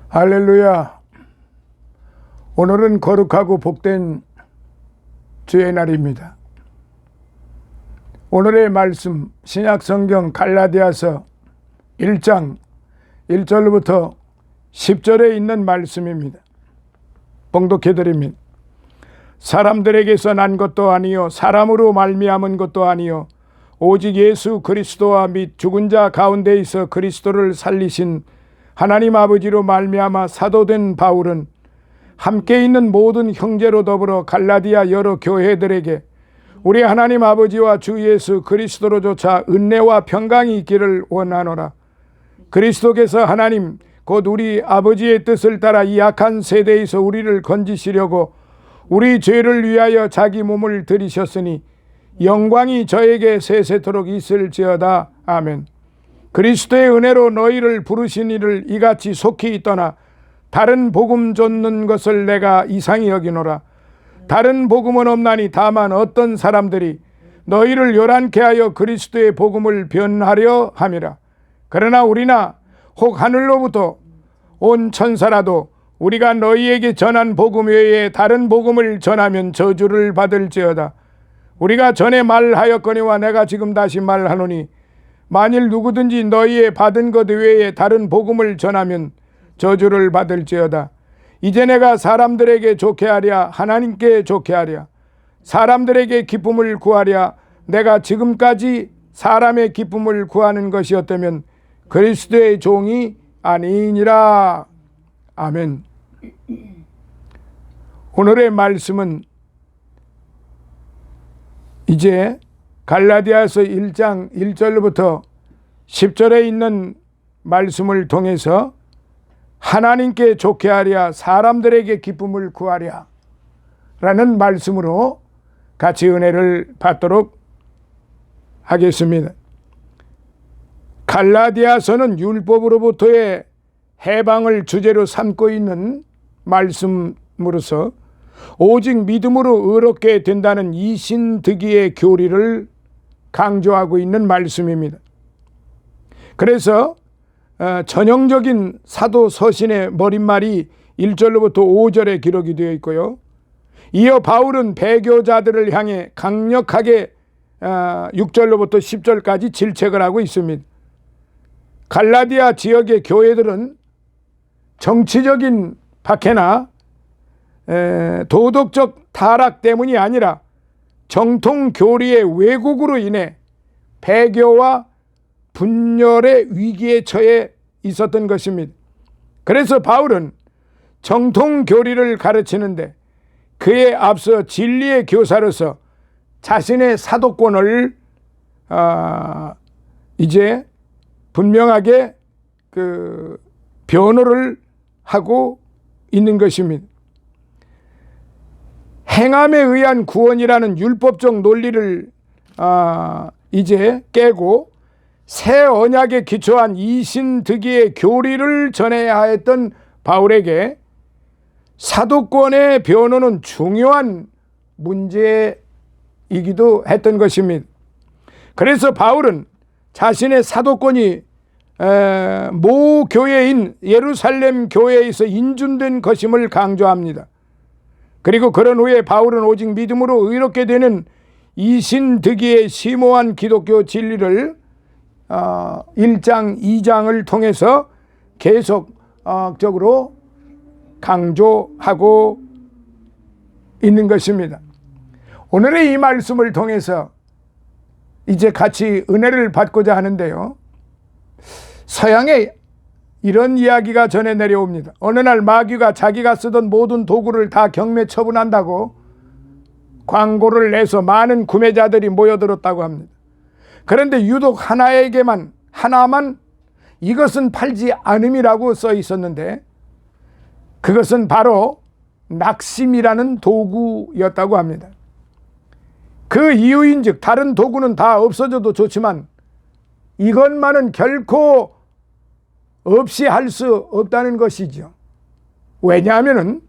할렐루야. 오늘은 거룩하고 복된 주의 날입니다. 오늘의 말씀 신약성경 갈라디아서 1장 1절부터 10절에 있는 말씀입니다. 봉독해드립니다. 사람들에게서 난 것도 아니요 사람으로 말미암은 것도 아니요 오직 예수 그리스도와 및 죽은 자 가운데에서 그리스도를 살리신 하나님 아버지로 말미암아 사도된 바울은 함께 있는 모든 형제로 더불어 갈라디아 여러 교회들에게 우리 하나님 아버지와 주 예수 그리스도로조차 은혜와 평강이 있기를 원하노라. 그리스도께서 하나님 곧 우리 아버지의 뜻을 따라 이 악한 세대에서 우리를 건지시려고 우리 죄를 위하여 자기 몸을 들이셨으니 영광이 저에게 세세토록 있을지어다. 아멘. 그리스도의 은혜로 너희를 부르신 이를 이같이 속히 떠나 다른 복음 좇는 것을 내가 이상히 여기노라. 다른 복음은 없나니 다만 어떤 사람들이 너희를 요란케 하여 그리스도의 복음을 변하려 함이라. 그러나 우리나 혹 하늘로부터 온 천사라도 우리가 너희에게 전한 복음 외에 다른 복음을 전하면 저주를 받을지어다. 우리가 전에 말하였거니와 내가 지금 다시 말하노니 만일 누구든지 너희의 받은 것 외에 다른 복음을 전하면 저주를 받을지어다. 이제 내가 사람들에게 좋게 하랴 하나님께 좋게 하랴 사람들에게 기쁨을 구하랴 내가 지금까지 사람의 기쁨을 구하는 것이었다면 그리스도의 종이 아니니라. 아멘. 오늘의 말씀은 이제 갈라디아서 1장 1절부터 10절에 있는 말씀을 통해서 하나님께 좋게 하랴 사람들에게 기쁨을 구하랴 라는 말씀으로 같이 은혜를 받도록 하겠습니다. 갈라디아서는 율법으로부터의 해방을 주제로 삼고 있는 말씀으로서 오직 믿음으로 의롭게 된다는 이신득이의 교리를 강조하고 있는 말씀입니다. 그래서 전형적인 사도 서신의 머릿말이 1절로부터 5절에 기록이 되어 있고요. 이어 바울은 배교자들을 향해 강력하게 6절로부터 10절까지 질책을 하고 있습니다. 갈라디아 지역의 교회들은 정치적인 박해나 도덕적 타락 때문이 아니라 정통 교리의 왜곡으로 인해 배교와 분열의 위기에 처해 있었던 것입니다. 그래서 바울은 정통 교리를 가르치는데 그에 앞서 진리의 교사로서 자신의 사도권을 이제 분명하게 변호를 하고 있는 것입니다. 행함에 의한 구원이라는 율법적 논리를 이제 깨고 새 언약에 기초한 이신득이의 교리를 전해야 했던 바울에게 사도권의 변호는 중요한 문제이기도 했던 것입니다. 그래서 바울은 자신의 사도권이 모 교회인 예루살렘 교회에서 인준된 것임을 강조합니다. 그리고 그런 후에 바울은 오직 믿음으로 의롭게 되는 이신득이의 심오한 기독교 진리를 1장, 2장을 통해서 계속적으로 강조하고 있는 것입니다. 오늘의 이 말씀을 통해서 이제 같이 은혜를 받고자 하는데요. 서양에 이런 이야기가 전해 내려옵니다. 어느 날 마귀가 자기가 쓰던 모든 도구를 다 경매 처분한다고 광고를 내서 많은 구매자들이 모여들었다고 합니다. 그런데 유독 하나만 이것은 팔지 않음이라고 써 있었는데 그것은 바로 낙심이라는 도구였다고 합니다. 그 이유인즉 다른 도구는 다 없어져도 좋지만 이것만은 결코 없이 할 수 없다는 것이죠. 왜냐하면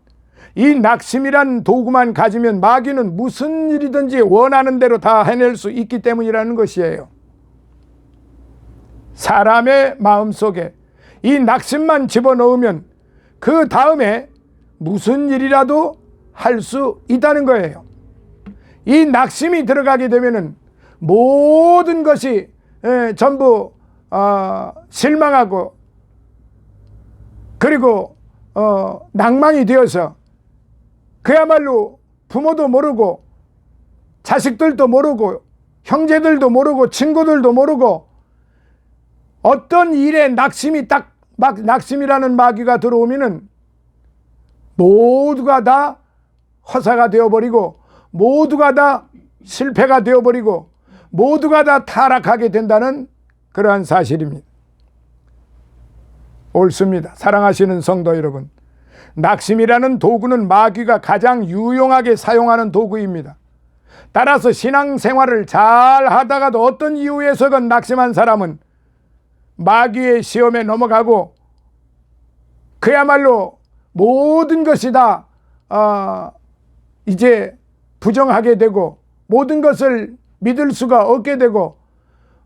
이 낙심이란 도구만 가지면 마귀는 무슨 일이든지 원하는 대로 다 해낼 수 있기 때문이라는 것이에요. 사람의 마음속에 이 낙심만 집어넣으면 그 다음에 무슨 일이라도 할 수 있다는 거예요. 이 낙심이 들어가게 되면은 모든 것이 전부 실망하고 그리고 낭망이 되어서 그야말로 부모도 모르고 자식들도 모르고 형제들도 모르고 친구들도 모르고 어떤 일에 낙심이 낙심이라는 마귀가 들어오면은 모두가 다 허사가 되어버리고 모두가 다 실패가 되어버리고 모두가 다 타락하게 된다는 그러한 사실입니다. 옳습니다. 사랑하시는 성도 여러분, 낙심이라는 도구는 마귀가 가장 유용하게 사용하는 도구입니다. 따라서 신앙생활을 잘 하다가도 어떤 이유에서건 낙심한 사람은 마귀의 시험에 넘어가고 그야말로 모든 것이 다 이제 부정하게 되고 모든 것을 믿을 수가 없게 되고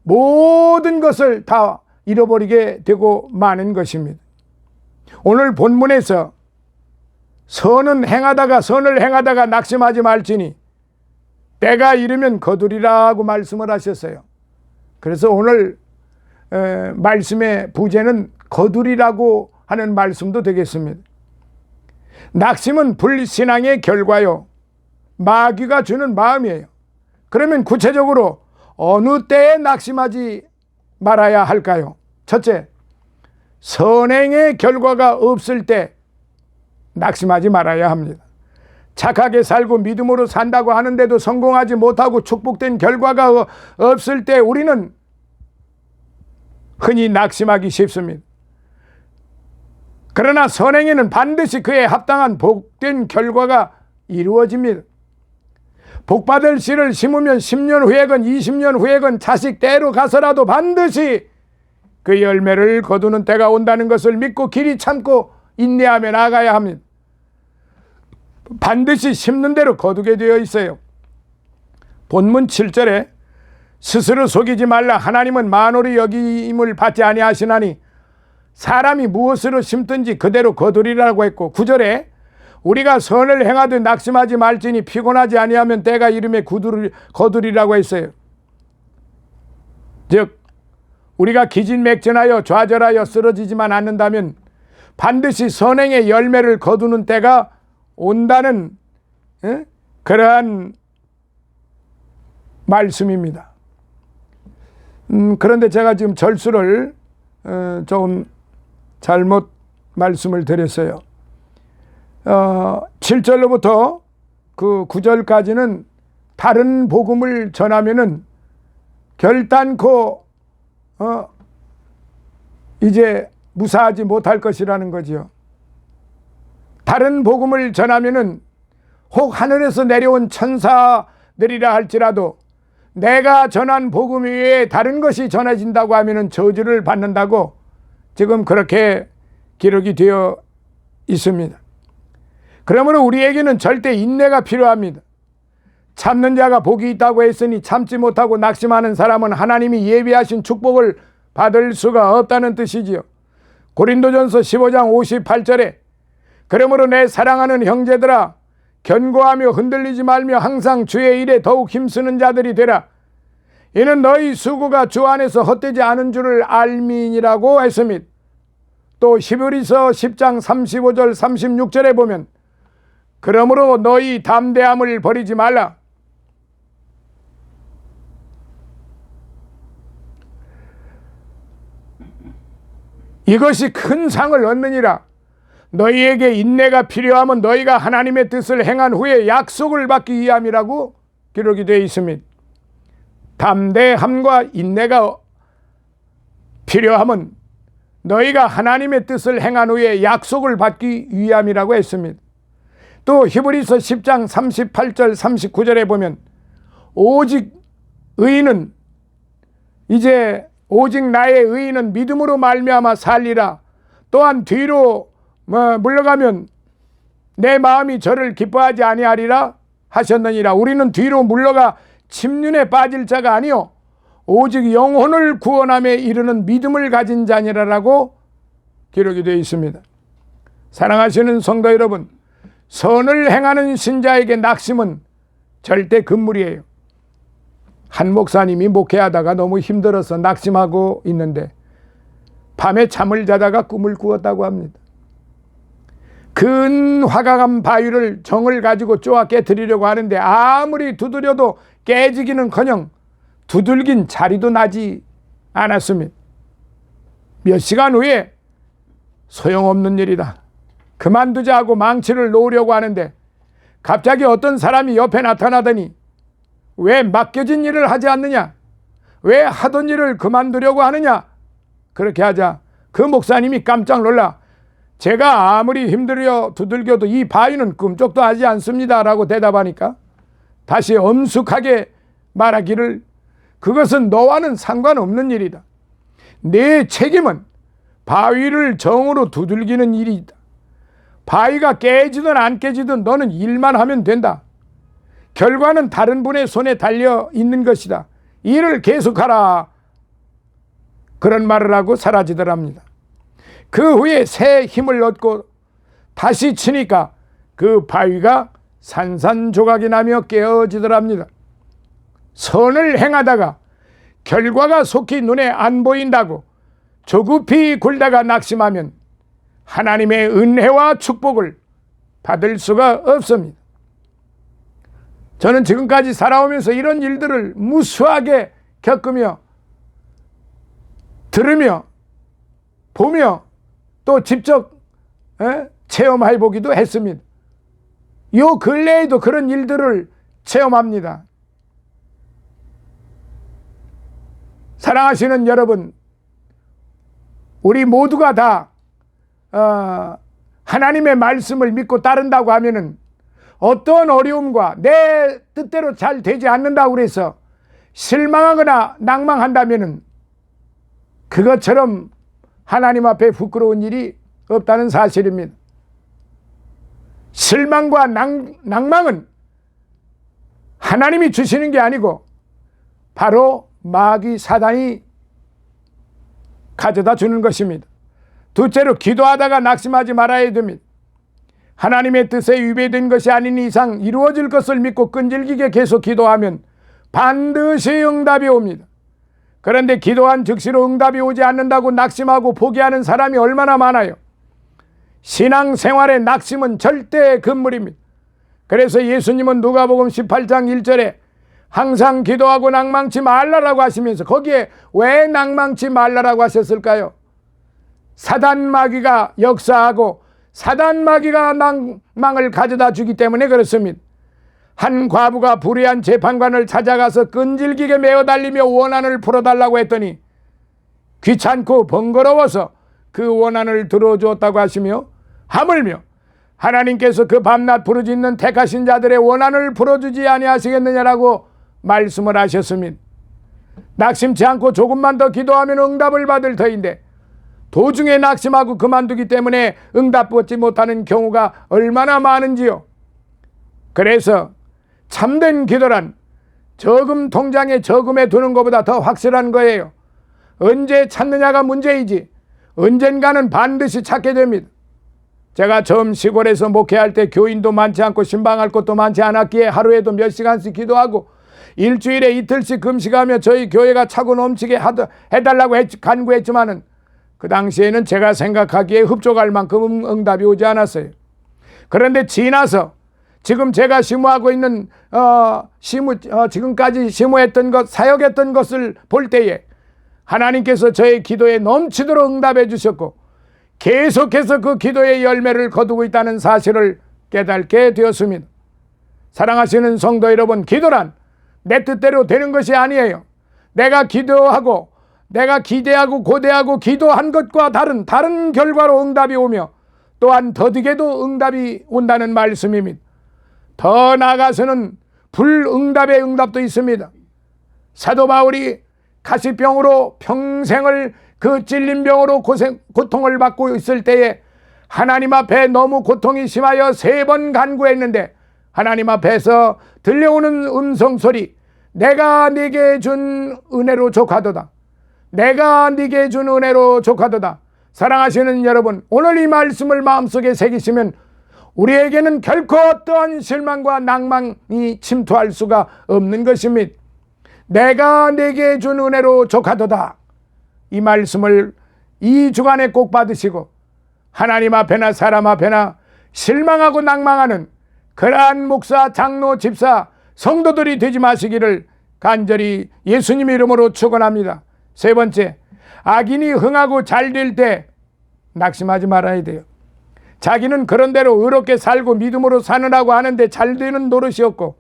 모든 것을 다 잃어버리게 되고 마는 것입니다. 오늘 본문에서 선을 행하다가 낙심하지 말지니 때가 이르면 거두리라고 말씀을 하셨어요. 그래서 오늘 말씀의 부제는 거두리라고 하는 말씀도 되겠습니다. 낙심은 불신앙의 결과요, 마귀가 주는 마음이에요. 그러면 구체적으로 어느 때에 낙심하지 말아야 할까요? 첫째, 선행의 결과가 없을 때 낙심하지 말아야 합니다. 착하게 살고 믿음으로 산다고 하는데도 성공하지 못하고 축복된 결과가 없을 때 우리는 흔히 낙심하기 쉽습니다. 그러나 선행에는 반드시 그에 합당한 복된 결과가 이루어집니다. 복받을 씨를 심으면 10년 후에건 20년 후에건 자식 때로 가서라도 반드시 그 열매를 거두는 때가 온다는 것을 믿고 길이 참고 인내하며 나아가야 합니다. 반드시 심는 대로 거두게 되어 있어요. 본문 7절에 스스로 속이지 말라. 하나님은 만홀히 여김을 받지 아니하시나니 사람이 무엇으로 심든지 그대로 거두리라고 했고, 9절에 우리가 선을 행하듯 낙심하지 말지니 피곤하지 아니하면 때가 이름에 거두리라고 했어요. 즉 우리가 기진맥진하여 좌절하여 쓰러지지만 않는다면 반드시 선행의 열매를 거두는 때가 온다는 그러한 말씀입니다. 그런데 제가 지금 절수를 조금 잘못 말씀을 드렸어요. 7절로부터 그 9절까지는 다른 복음을 전하면은 결단코 이제 무사하지 못할 것이라는 거지요. 다른 복음을 전하면은 혹 하늘에서 내려온 천사들이라 할지라도 내가 전한 복음 외에 다른 것이 전해진다고 하면은 저주를 받는다고 지금 그렇게 기록이 되어 있습니다. 그러므로 우리에게는 절대 인내가 필요합니다. 참는 자가 복이 있다고 했으니 참지 못하고 낙심하는 사람은 하나님이 예비하신 축복을 받을 수가 없다는 뜻이지요. 고린도전서 15장 58절에 그러므로 내 사랑하는 형제들아 견고하며 흔들리지 말며 항상 주의 일에 더욱 힘쓰는 자들이 되라. 이는 너희 수고가 주 안에서 헛되지 않은 줄을 알미니라고 했습니다. 또 히브리서 10장 35절 36절에 보면 그러므로 너희 담대함을 버리지 말라. 이것이 큰 상을 얻느니라. 너희에게 인내가 필요하면 너희가 하나님의 뜻을 행한 후에 약속을 받기 위함이라고 기록이 되어 있습니다. 담대함과 인내가 필요하면 너희가 하나님의 뜻을 행한 후에 약속을 받기 위함이라고 했습니다. 또 히브리서 10장 38절 39절에 보면 오직 의인은 오직 나의 의인은 믿음으로 말미암아 살리라. 또한 뒤로 물러가면 내 마음이 저를 기뻐하지 아니하리라 하셨느니라. 우리는 뒤로 물러가 침륜에 빠질 자가 아니요 오직 영혼을 구원함에 이르는 믿음을 가진 자니라라고 기록이 되어 있습니다. 사랑하시는 성도 여러분, 선을 행하는 신자에게 낙심은 절대 금물이에요. 한 목사님이 목회하다가 너무 힘들어서 낙심하고 있는데 밤에 잠을 자다가 꿈을 꾸었다고 합니다. 큰 화강암 바위를 정을 가지고 쪼아 깨뜨리려고 하는데 아무리 두드려도 깨지기는커녕 두들긴 자리도 나지 않았습니다. 몇 시간 후에 소용없는 일이다, 그만두자 하고 망치를 놓으려고 하는데 갑자기 어떤 사람이 옆에 나타나더니 왜 맡겨진 일을 하지 않느냐, 왜 하던 일을 그만두려고 하느냐. 그렇게 하자 그 목사님이 깜짝 놀라 제가 아무리 힘들여 두들겨도 이 바위는 꿈쩍도 하지 않습니다 라고 대답하니까 다시 엄숙하게 말하기를 그것은 너와는 상관없는 일이다. 내 책임은 바위를 정으로 두들기는 일이다. 바위가 깨지든 안 깨지든 너는 일만 하면 된다. 결과는 다른 분의 손에 달려 있는 것이다. 일을 계속하라. 그런 말을 하고 사라지더랍니다. 그 후에 새 힘을 얻고 다시 치니까 그 바위가 산산조각이 나며 깨어지더랍니다. 선을 행하다가 결과가 속히 눈에 안 보인다고 조급히 굴다가 낙심하면 하나님의 은혜와 축복을 받을 수가 없습니다. 저는 지금까지 살아오면서 이런 일들을 무수하게 겪으며 들으며 보며 또 직접 체험해 보기도 했습니다. 요 근래에도 그런 일들을 체험합니다. 사랑하시는 여러분, 우리 모두가 다 하나님의 말씀을 믿고 따른다고 하면은 어떤 어려움과 내 뜻대로 잘 되지 않는다고 그래서 실망하거나 낭망한다면은 그것처럼 하나님 앞에 부끄러운 일이 없다는 사실입니다. 실망과 낭망은 하나님이 주시는 게 아니고 바로 마귀 사단이 가져다 주는 것입니다. 둘째로 기도하다가 낙심하지 말아야 됩니다. 하나님의 뜻에 위배된 것이 아닌 이상 이루어질 것을 믿고 끈질기게 계속 기도하면 반드시 응답이 옵니다. 그런데 기도한 즉시로 응답이 오지 않는다고 낙심하고 포기하는 사람이 얼마나 많아요. 신앙생활의 낙심은 절대 금물입니다. 그래서 예수님은 누가복음 18장 1절에 항상 기도하고 낭망치 말라라고 하시면서 거기에 왜 낭망치 말라라고 하셨을까요? 사단 마귀가 역사하고 사단 마귀가 낭망을 가져다 주기 때문에 그렇습니다. 한 과부가 불의한 재판관을 찾아가서 끈질기게 매어 달리며 원한을 풀어달라고 했더니 귀찮고 번거로워서 그 원한을 들어주었다고 하시며 하물며 하나님께서 그 밤낮 부르짖는 택하신 자들의 원한을 풀어주지 아니하시겠느냐라고 말씀을 하셨습니다. 낙심치 않고 조금만 더 기도하면 응답을 받을 터인데 도중에 낙심하고 그만두기 때문에 응답받지 못하는 경우가 얼마나 많은지요. 그래서 참된 기도란 저금 통장에 저금해 두는 것보다 더 확실한 거예요. 언제 찾느냐가 문제이지 언젠가는 반드시 찾게 됩니다. 제가 처음 시골에서 목회할 때 교인도 많지 않고 신방할 것도 많지 않았기에 하루에도 몇 시간씩 기도하고 일주일에 이틀씩 금식하며 저희 교회가 차고 넘치게 해달라고 간구했지만은 그 당시에는 제가 생각하기에 흡족할 만큼 응답이 오지 않았어요. 그런데 지나서 지금 제가 심호하고 있는 지금까지 심호했던 것, 사역했던 것을 볼 때에 하나님께서 저의 기도에 넘치도록 응답해 주셨고 계속해서 그 기도의 열매를 거두고 있다는 사실을 깨닫게 되었습니다. 사랑하시는 성도 여러분, 기도란 내 뜻대로 되는 것이 아니에요. 내가 기도하고 내가 기대하고 고대하고 기도한 것과 다른 결과로 응답이 오며 또한 더디게도 응답이 온다는 말씀입니다. 더 나아가서는 불응답의 응답도 있습니다. 사도 바울이 가시병으로 평생을 그 찔린 병으로 고통을 받고 있을 때에 하나님 앞에 너무 고통이 심하여 3번 간구했는데 하나님 앞에서 들려오는 음성소리, 내가 네게 준 은혜로 족하도다. 내가 네게 준 은혜로 족하도다. 사랑하시는 여러분, 오늘 이 말씀을 마음속에 새기시면 우리에게는 결코 어떠한 실망과 낭망이 침투할 수가 없는 것입니다. 내가 내게 준 은혜로 족하도다. 이 말씀을 이 주간에 꼭 받으시고 하나님 앞에나 사람 앞에나 실망하고 낭망하는 그러한 목사, 장로, 집사, 성도들이 되지 마시기를 간절히 예수님의 이름으로 축원합니다. 세 번째, 악인이 흥하고 잘 될 때 낙심하지 말아야 돼요. 자기는 그런 대로 의롭게 살고 믿음으로 사느라고 하는데 잘 되는 노릇이 없고,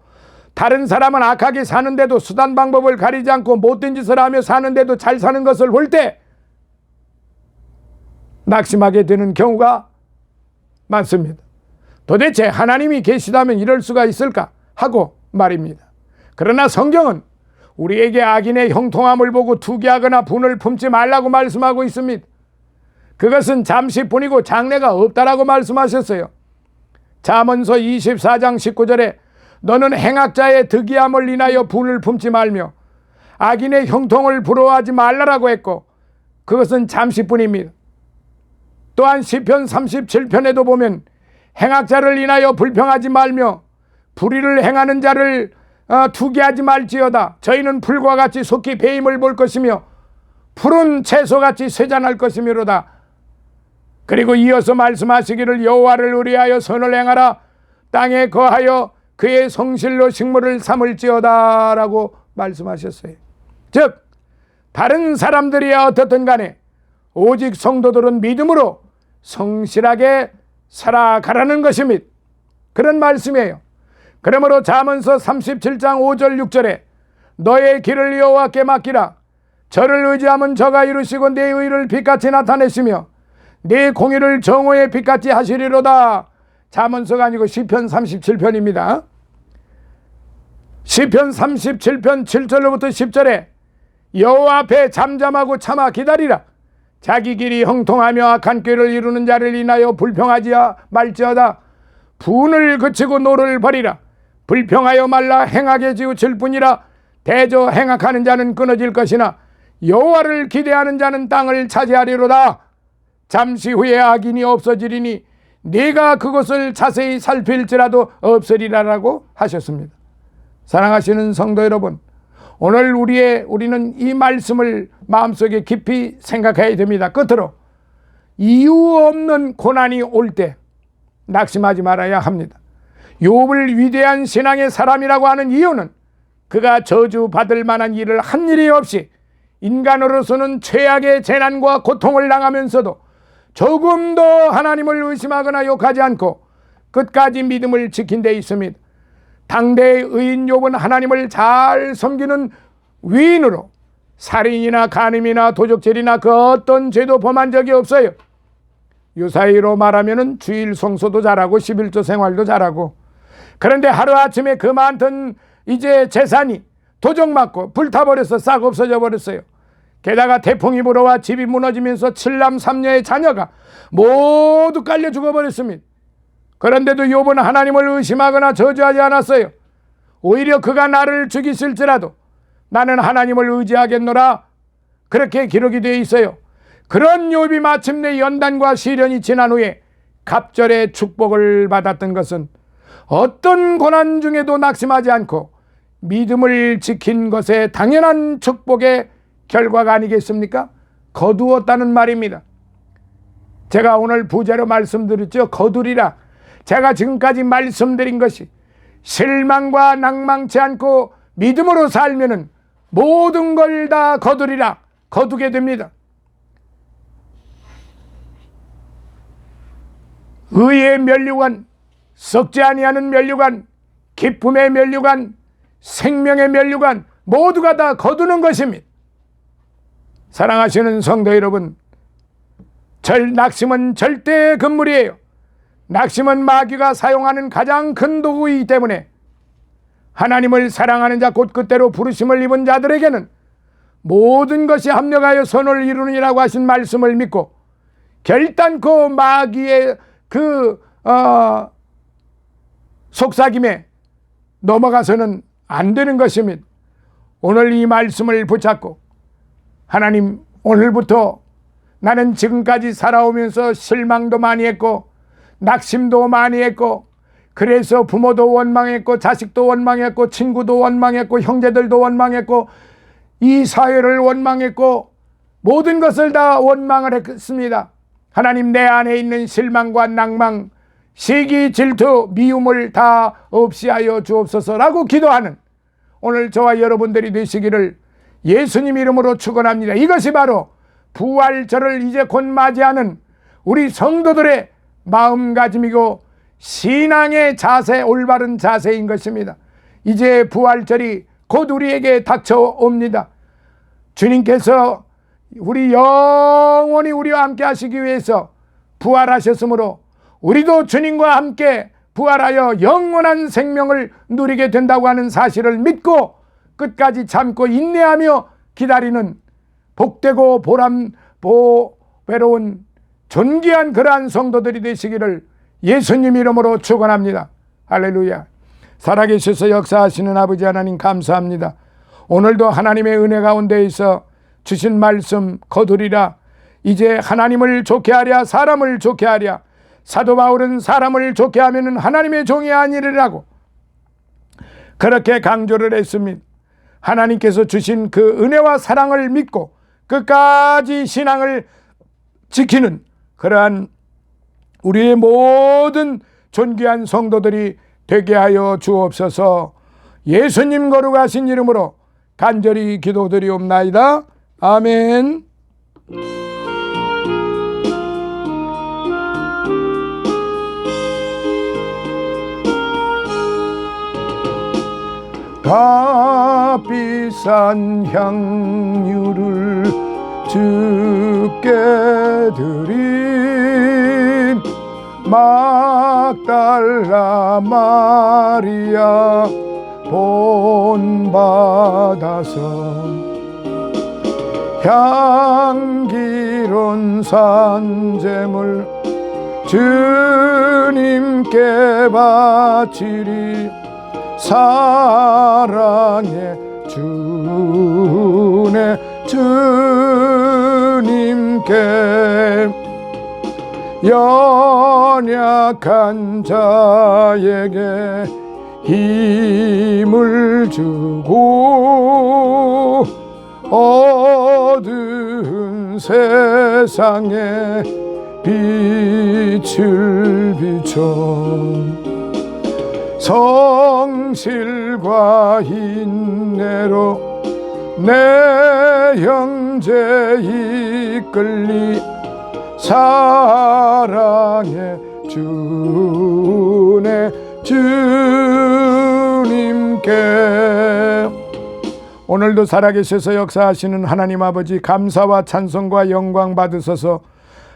다른 사람은 악하게 사는데도 수단 방법을 가리지 않고 못된 짓을 하며 사는데도 잘 사는 것을 볼 때 낙심하게 되는 경우가 많습니다. 도대체 하나님이 계시다면 이럴 수가 있을까 하고 말입니다. 그러나 성경은 우리에게 악인의 형통함을 보고 투기하거나 분을 품지 말라고 말씀하고 있습니다. 그것은 잠시뿐이고 장래가 없다라고 말씀하셨어요. 잠언서 24장 19절에 너는 행악자의 득이함을 인하여 분을 품지 말며 악인의 형통을 부러워하지 말라라고 했고, 그것은 잠시뿐입니다. 또한 시편 37편에도 보면 행악자를 인하여 불평하지 말며 불의를 행하는 자를 투기하지 말지어다. 저희는 풀과 같이 속히 배임을 볼 것이며 푸른 채소같이 쇠잔할 것이미로다. 그리고 이어서 말씀하시기를 여호와를 의뢰하여 선을 행하라. 땅에 거하여 그의 성실로 식물을 삼을지어다 라고 말씀하셨어요. 즉 다른 사람들이야 어떻든 간에 오직 성도들은 믿음으로 성실하게 살아가라는 것입니다. 그런 말씀이에요. 그러므로 잠언서 37장 5절 6절에 너의 길을 여호와께 맡기라. 저를 의지하면 저가 이루시고 내 의를 빛같이 나타내시며 내 공의를 정오의 빛같이 하시리로다. 잠언서가 아니고 시편 37편입니다. 시편 37편 7절로부터 10절에 여호와 앞에 잠잠하고 참아 기다리라. 자기 길이 형통하며 악한 꾀를 이루는 자를 인하여 불평하지 말지어다. 분을 그치고 노를 버리라. 불평하여 말라. 행하게 지우칠 뿐이라. 대저 행악하는 자는 끊어질 것이나 여호와를 기대하는 자는 땅을 차지하리로다. 잠시 후에 악인이 없어지리니 네가 그것을 자세히 살필지라도 없으리라라고 하셨습니다. 사랑하시는 성도 여러분, 오늘 우리는 이 말씀을 마음속에 깊이 생각해야 됩니다. 끝으로 이유 없는 고난이 올 때 낙심하지 말아야 합니다. 욥을 위대한 신앙의 사람이라고 하는 이유는 그가 저주받을 만한 일을 한 일이 없이 인간으로서는 최악의 재난과 고통을 당하면서도 조금도 하나님을 의심하거나 욕하지 않고 끝까지 믿음을 지킨 데 있습니다. 당대의 의인 욥은 하나님을 잘 섬기는 위인으로 살인이나 간음이나 도적질이나 그 어떤 죄도 범한 적이 없어요. 유사히로 말하면 주일 성소도 잘하고 11조 생활도 잘하고, 그런데 하루아침에 그 많던 이제 재산이 도적맞고 불타버려서 싹 없어져 버렸어요. 게다가 태풍이 불어와 집이 무너지면서 7남 3녀의 자녀가 모두 깔려 죽어버렸습니다. 그런데도 욥은 하나님을 의심하거나 저주하지 않았어요. 오히려 그가 나를 죽이실지라도 나는 하나님을 의지하겠노라, 그렇게 기록이 되어 있어요. 그런 욥이 마침내 연단과 시련이 지난 후에 갑절의 축복을 받았던 것은 어떤 고난 중에도 낙심하지 않고 믿음을 지킨 것의 당연한 축복의 결과가 아니겠습니까? 거두었다는 말입니다. 제가 오늘 부제로 말씀드렸죠. 거두리라. 제가 지금까지 말씀드린 것이 실망과 낭망치 않고 믿음으로 살면은 모든 걸 다 거두리라. 거두게 됩니다. 의의 면류관, 썩지 아니하는 면류관, 기쁨의 면류관, 생명의 면류관, 모두가 다 거두는 것입니다. 사랑하시는 성도 여러분, 낙심은 절대 금물이에요. 낙심은 마귀가 사용하는 가장 큰 도구이기 때문에 하나님을 사랑하는 자, 곧 그때로 부르심을 입은 자들에게는 모든 것이 합력하여 선을 이루느니라고 하신 말씀을 믿고 결단코 마귀의 속삭임에 넘어가서는 안 되는 것입니다. 오늘 이 말씀을 붙잡고 하나님, 오늘부터 나는 지금까지 살아오면서 실망도 많이 했고 낙심도 많이 했고 그래서 부모도 원망했고 자식도 원망했고 친구도 원망했고 형제들도 원망했고 이 사회를 원망했고 모든 것을 다 원망을 했습니다. 하나님, 내 안에 있는 실망과 낭망, 시기, 질투, 미움을 다 없이 하여 주옵소서라고 기도하는 오늘 저와 여러분들이 되시기를 예수님 이름으로 축원합니다. 이것이 바로 부활절을 이제 곧 맞이하는 우리 성도들의 마음가짐이고 신앙의 자세, 올바른 자세인 것입니다. 이제 부활절이 곧 우리에게 닥쳐옵니다. 주님께서 우리 영원히 우리와 함께 하시기 위해서 부활하셨으므로 우리도 주님과 함께 부활하여 영원한 생명을 누리게 된다고 하는 사실을 믿고 끝까지 참고 인내하며 기다리는 복되고 보배로운 존귀한 그러한 성도들이 되시기를 예수님 이름으로 축원합니다. 할렐루야. 살아계셔서 역사하시는 아버지 하나님 감사합니다. 오늘도 하나님의 은혜 가운데 있어 주신 말씀 거두리라. 이제 하나님을 좋게 하랴 사람을 좋게 하랴. 사도 바울은 사람을 좋게 하면 하나님의 종이 아니리라고 그렇게 강조를 했습니다. 하나님께서 주신 그 은혜와 사랑을 믿고 끝까지 신앙을 지키는 그러한 우리의 모든 존귀한 성도들이 되게 하여 주옵소서. 예수님 거룩하신 이름으로 간절히 기도드리옵나이다. 아멘. 값비싼 향유를 주께 드린 막달라 마리아 본받아서 향기로운 산제물 주님께 바치리. 사랑의 주네 주님께 연약한 자에게 힘을 주고 어두운 세상에 빛을 비춰 성실과 인내로 내 형제 이끌리. 사랑의 주네 주님께. 오늘도 살아계셔서 역사하시는 하나님 아버지 감사와 찬송과 영광 받으소서.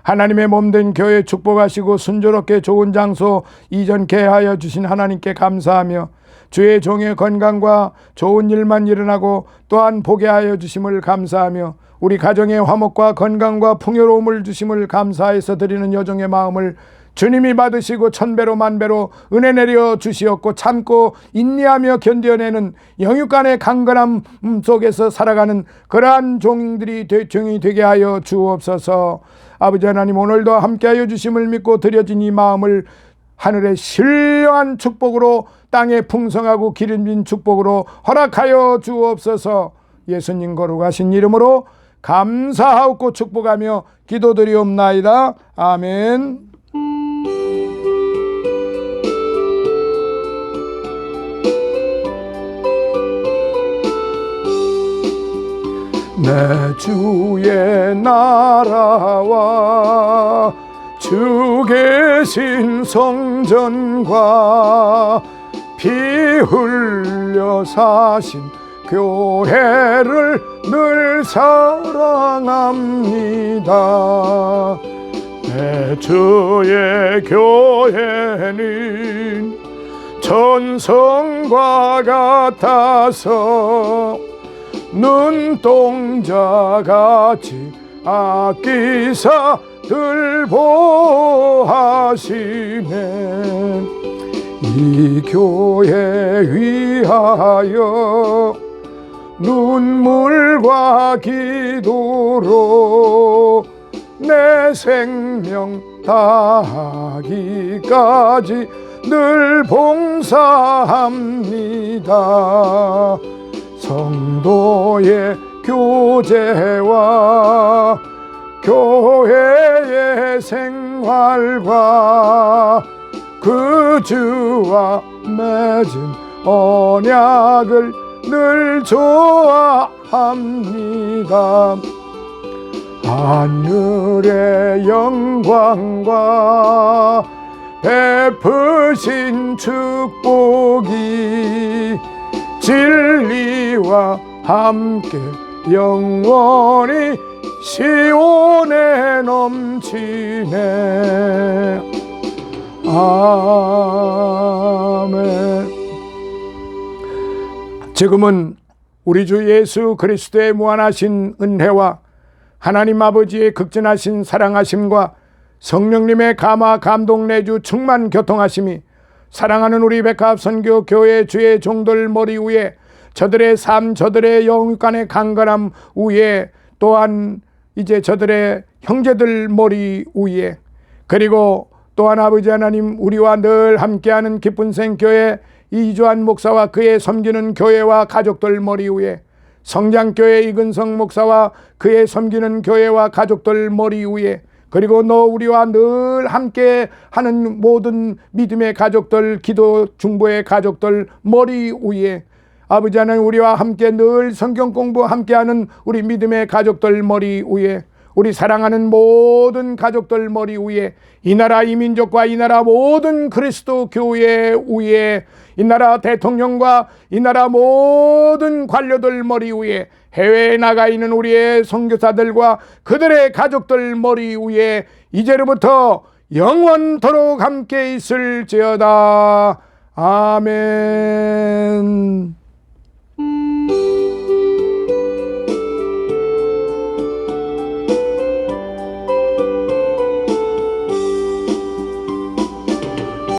하나님의 몸된 교회 축복하시고 순조롭게 좋은 장소 이전케 하여 주신 하나님께 감사하며 주의 종의 건강과 좋은 일만 일어나고 또한 보게 하여 주심을 감사하며 우리 가정의 화목과 건강과 풍요로움을 주심을 감사해서 드리는 여종의 마음을 주님이 받으시고 천배로 만배로 은혜 내려 주시었고 참고 인내하며 견뎌내는 영육간의 강건함 속에서 살아가는 그러한 종이 되게 하여 주옵소서. 아버지 하나님, 오늘도 함께하여 주심을 믿고 드려진 이 마음을 하늘의 신령한 축복으로 땅에 풍성하고 기름진 축복으로 허락하여 주옵소서. 예수님 거룩하신 이름으로 감사하옵고 축복하며 기도드리옵나이다. 아멘. 내 주의 나라와 주 계신 성전과 피 흘려 사신 교회를 늘 사랑합니다. 내 주의 교회는 천성과 같아서 눈동자같이 아끼사 들보하시네. 이 교회 위하여 눈물과 기도로 내 생명 다하기까지 늘 봉사합니다. 성도의 교제와 교회의 생활과 그 주와 맺은 언약을 늘 좋아합니다. 하늘의 영광과 베푸신 축복이 진리와 함께 영원히 시온에 넘치네. 아멘. 지금은 우리 주 예수 그리스도의 무한하신 은혜와 하나님 아버지의 극진하신 사랑하심과 성령님의 감화 감동 내주 충만 교통하심이 사랑하는 우리 백합 선교 교회 주의 종들 머리 위에, 저들의 삶, 저들의 영육간의 강건함 위에, 또한 이제 저들의 형제들 머리 위에, 그리고 또한 아버지 하나님 우리와 늘 함께하는 기쁜 생교회 이주한 목사와 그의 섬기는 교회와 가족들 머리 위에, 성장교회 이근성 목사와 그의 섬기는 교회와 가족들 머리 위에, 그리고 우리와 늘 함께 하는 모든 믿음의 가족들, 기도 중보의 가족들 머리 위에, 아버지 하나님 우리와 함께 늘 성경 공부 함께하는 우리 믿음의 가족들 머리 위에, 우리 사랑하는 모든 가족들 머리 위에, 이 나라 이 민족과 이 나라 모든 그리스도 교회 위에, 이 나라 대통령과 이 나라 모든 관료들 머리 위에, 해외에 나가 있는 우리의 선교사들과 그들의 가족들 머리 위에 이제로부터 영원토록 함께 있을지어다. 아멘.